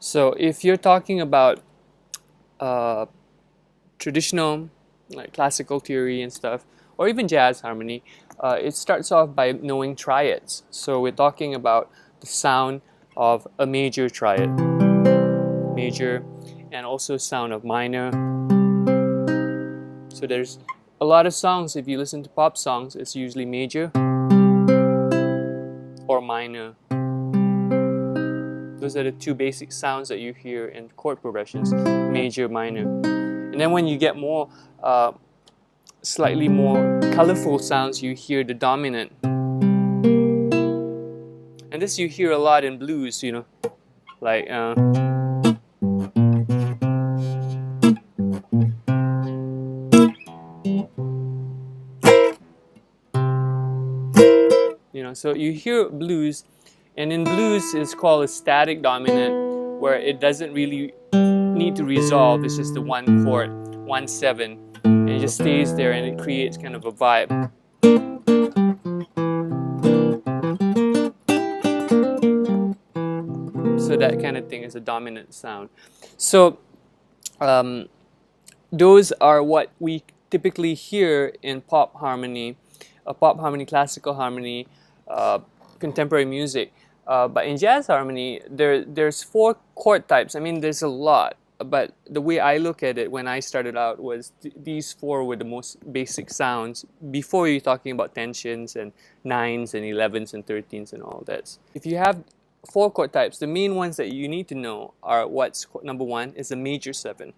So if you're talking about traditional, like classical theory and stuff, or even jazz harmony, it starts off by knowing triads. So we're talking about the sound of a major triad, major, and also sound of minor. So there's a lot of songs, if you listen to pop songs, it's usually major or minor. Those are the two basic sounds that you hear in chord progressions, major, minor. And then when you get more, slightly more colorful sounds, you hear the dominant. And this you hear a lot in blues, you know, like so you hear blues, and in blues it's called a static dominant, where it doesn't really need to resolve. It's just the one chord, 1/7, and it just stays there, and it creates kind of a vibe. So that kind of thing is a dominant sound. So those are what we typically hear in pop harmony, classical harmony, contemporary music. But in jazz harmony, there's 4 chord types. I mean, there's a lot, but the way I look at it when I started out was these 4 were the most basic sounds before you're talking about tensions and 9s and 11s and 13s and all that. If you have 4 chord types, the main ones that you need to know are number 1 is a major 7.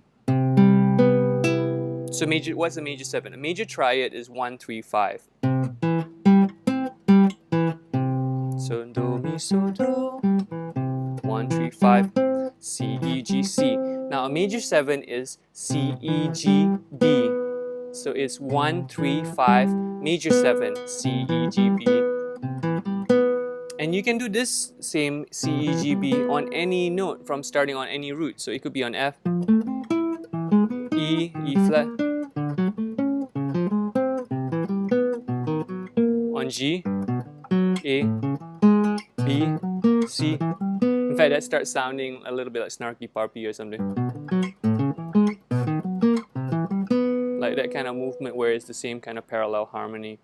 So what's a major 7? A major triad is 1, 3, 5. So do, mi, so, do, 1, 3, 5, C, E, G, C. Now a major 7 is C, E, G, B. So it's 1, 3, 5, major 7, C, E, G, B. And you can do this same C, E, G, B on any note from starting on any root. So it could be on F, E, E flat, on G, A, B, C. In fact, that starts sounding a little bit like Snarky Puppy or something. Like that kind of movement where it's the same kind of parallel harmony,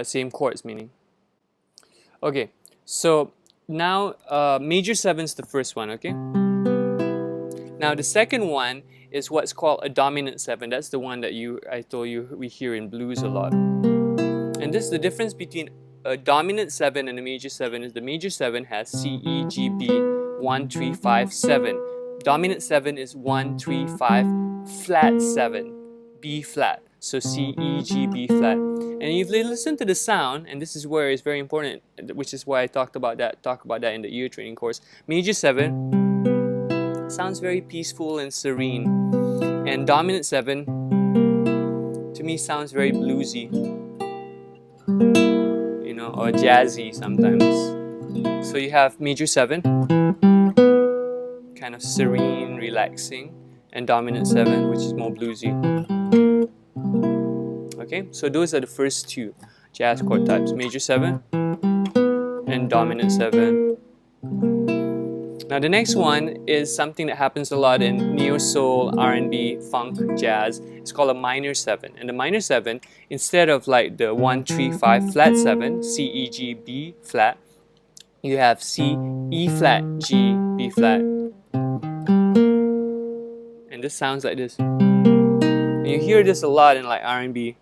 same chords meaning. Okay, so now major 7 is the first one, okay? Now the second one is what's called a dominant 7. That's the one that I told you we hear in blues a lot. And this is the difference between a dominant 7 and a major 7 is the major 7 has C, E, G, B, 1, 3, 5, 7. Dominant 7 is 1, 3, 5, flat 7, B flat. So C, E, G, B flat. And if you listen to the sound, and this is where it's very important, which is why I talk about that in the ear training course. Major 7 sounds very peaceful and serene. And dominant 7 to me sounds very bluesy, you know, or jazzy sometimes. So you have major 7, kind of serene, relaxing, and dominant 7, which is more bluesy. Okay, so those are the first 2 jazz chord types, major 7 and dominant 7. Now the next one is something that happens a lot in neo-soul, R&B, funk, jazz. It's called a minor 7. And the minor 7, instead of like the 1, 3, 5 flat 7, C, E, G, B flat, you have C, E flat, G, B flat. And this sounds like this. And you hear this a lot in like R&B.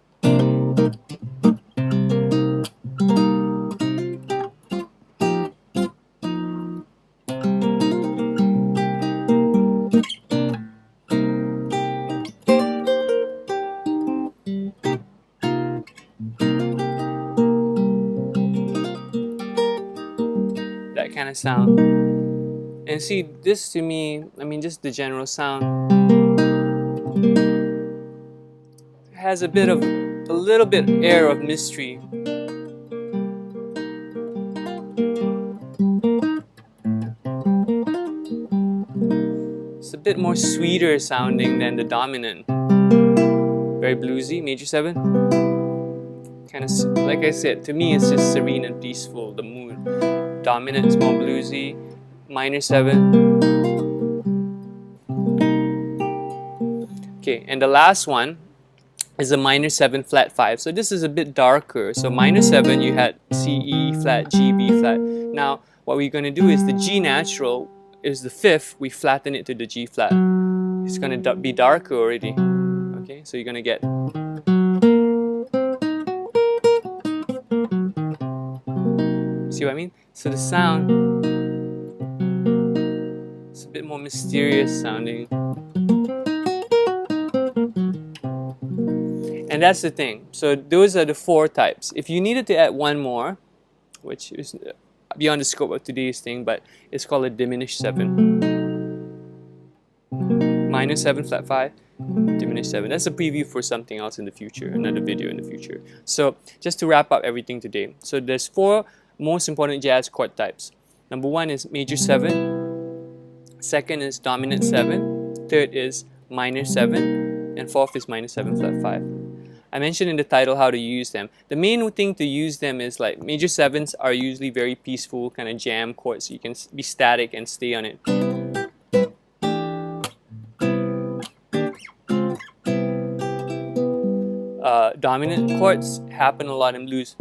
That kind of sound. And see, this to me, I mean, just the general sound has a little bit air of mystery. It's a bit more sweeter sounding than the dominant. Very bluesy, major 7. Kind of, like I said, to me it's just serene and peaceful, the mood. Dominant is more bluesy. Minor 7, Okay, and the last one is a minor 7 flat 5. So this is a bit darker. So minor 7, you had C, E flat, G, B flat. Now what we're going to do is the G natural is the 5th, we flatten it to the G flat. It's going to be darker already. Okay, so you're going to get. See what I mean? So the sound, it's a bit more mysterious sounding. And that's the thing. So those are the 4 types. If you needed to add one more, which is beyond the scope of today's thing, but it's called a diminished 7. Minor 7 flat 5, diminished 7. That's a preview for something else in the future, another video in the future. So just to wrap up everything today. So there's 4 most important jazz chord types. Number 1 is major 7. Second is dominant 7. Third is minor 7. And fourth is minor 7 flat 5. I mentioned in the title how to use them. The main thing to use them is like major 7s are usually very peaceful kind of jam chords. So you can be static and stay on it. Dominant chords happen a lot in blues.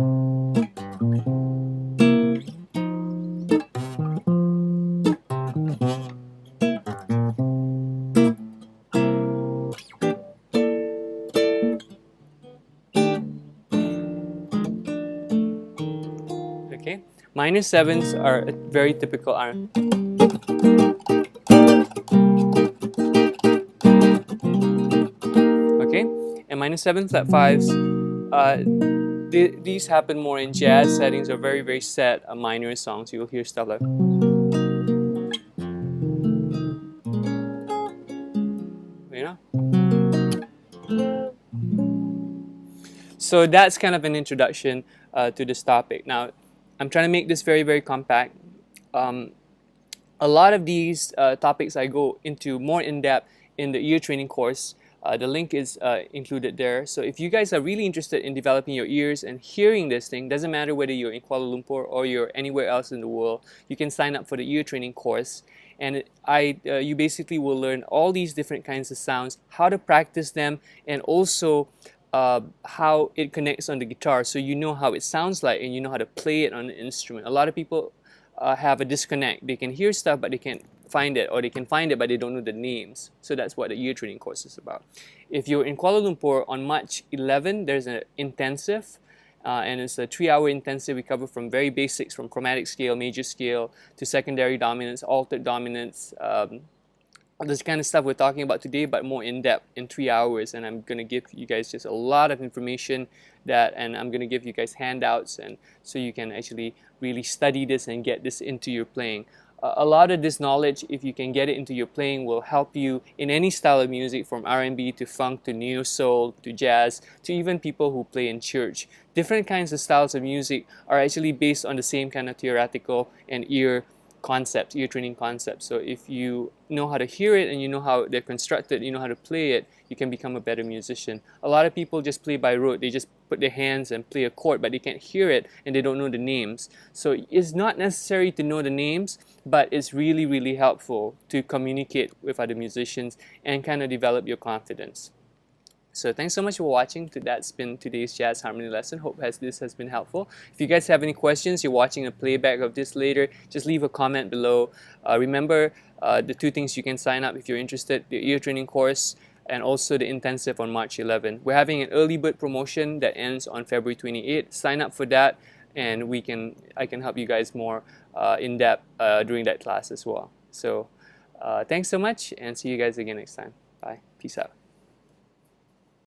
Okay, minor 7s are a very typical R. Okay, and minor 7 flat 5s, these happen more in jazz settings or very, very set minor songs. You'll hear stuff like. You know? So that's kind of an introduction to this topic. Now, I'm trying to make this very, very compact. A lot of these topics I go into more in depth in the ear training course. The link is included there. So if you guys are really interested in developing your ears and hearing this thing, doesn't matter whether you're in Kuala Lumpur or you're anywhere else in the world, you can sign up for the ear training course. And you basically will learn all these different kinds of sounds, how to practice them, and also how it connects on the guitar, so you know how it sounds like and you know how to play it on the instrument. A lot of people have a disconnect. They can hear stuff but they can't find it, or they can find it but they don't know the names. So that's what the ear training course is about. If you're in Kuala Lumpur on March 11, there's an intensive, and it's a 3-hour intensive. We cover from very basics, from chromatic scale, major scale, to secondary dominance, altered dominance, this kind of stuff we're talking about today, but more in depth in 3 hours. And I'm going to give you guys just a lot of information and I'm going to give you guys handouts, and so you can actually really study this and get this into your playing. A lot of this knowledge, if you can get it into your playing, will help you in any style of music, from R&B to funk to neo soul to jazz to even people who play in church. Different kinds of styles of music are actually based on the same kind of theoretical and ear concepts, ear training concepts. So if you know how to hear it and you know how they're constructed, you know how to play it, you can become a better musician. A lot of people just play by rote. They just put their hands and play a chord, but they can't hear it and they don't know the names. So it's not necessary to know the names, but it's really, really helpful to communicate with other musicians and kind of develop your confidence. So thanks so much for watching. That's been today's jazz harmony lesson. Hope this has been helpful. If you guys have any questions, you're watching a playback of this later, just leave a comment below. Remember the 2 things you can sign up if you're interested: the ear training course and also the intensive on March 11. We're having an early bird promotion that ends on February 28. Sign up for that, and I can help you guys more in depth during that class as well. So thanks so much, and see you guys again next time. Bye. Peace out.